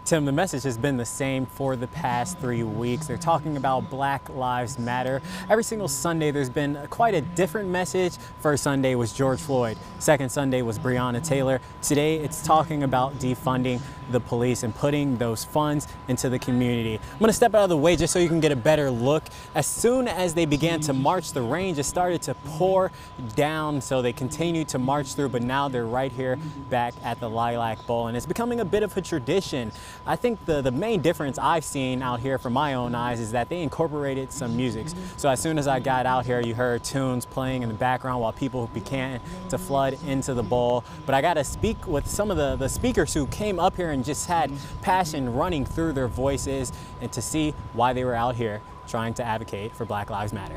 Tim, the message has been the same for the past 3 weeks. They're talking about Black Lives Matter. Every single Sunday, there's been quite a different message. First Sunday was George Floyd. Second Sunday was Breonna Taylor. Today, it's talking about defunding the police and putting those funds into the community. I'm gonna step out of the way just so you can get a better look. As soon as they began to march, the rain just started to pour down, so they continued to march through, but now they're right here back at the Lilac Bowl, and it's becoming a bit of a tradition. I think the main difference I've seen out here from my own eyes is that they incorporated some music. So as soon as I got out here, you heard tunes playing in the background while people began to flood into the bowl. But I got to speak with some of the speakers who came up here and just had passion running through their voices, and to see why they were out here trying to advocate for Black Lives Matter.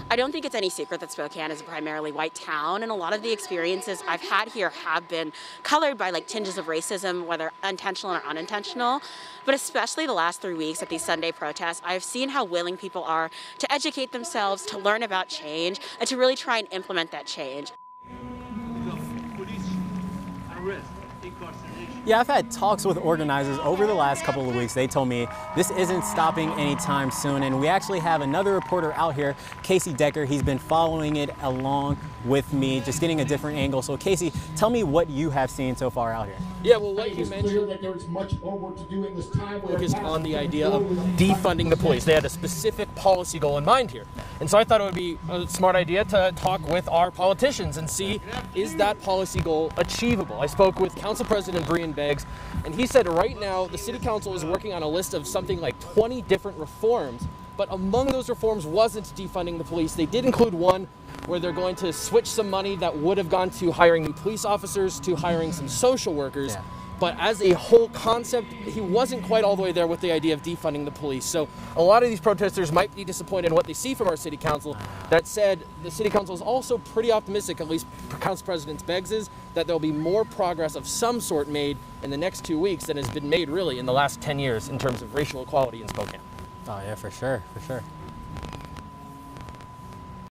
I don't think it's any secret that Spokane is a primarily white town, and a lot of the experiences I've had here have been colored by tinges of racism, whether intentional or unintentional. But especially the last 3 weeks at these Sunday protests, I've seen how willing people are to educate themselves, to learn about change, and to really try and implement that change. Yeah, I've had talks with organizers over the last couple of weeks. They told me this isn't stopping anytime soon, and we actually have another reporter out here, Casey Decker. He's been following it along with me, just getting a different angle. So Casey, tell me what you have seen so far out here. Yeah, well, what you mentioned that there's much more work to do in this time. Focused on the idea of defunding the police. They had a specific policy goal in mind here. And so I thought it would be a smart idea to talk with our politicians and see, is that policy goal achievable? I spoke with Council President Brian Beggs, and he said right now the City Council is working on a list of something like 20 different reforms, but among those reforms wasn't defunding the police. They did include one where they're going to switch some money that would have gone to hiring new police officers to hiring some social workers. Yeah. But as a whole concept, he wasn't quite all the way there with the idea of defunding the police. So a lot of these protesters might be disappointed in what they see from our city council. That said, the city council is also pretty optimistic, at least Council President Beggs is, that there'll be more progress of some sort made in the next 2 weeks than has been made really in the last 10 years in terms of racial equality in Spokane. Oh yeah, for sure, for sure.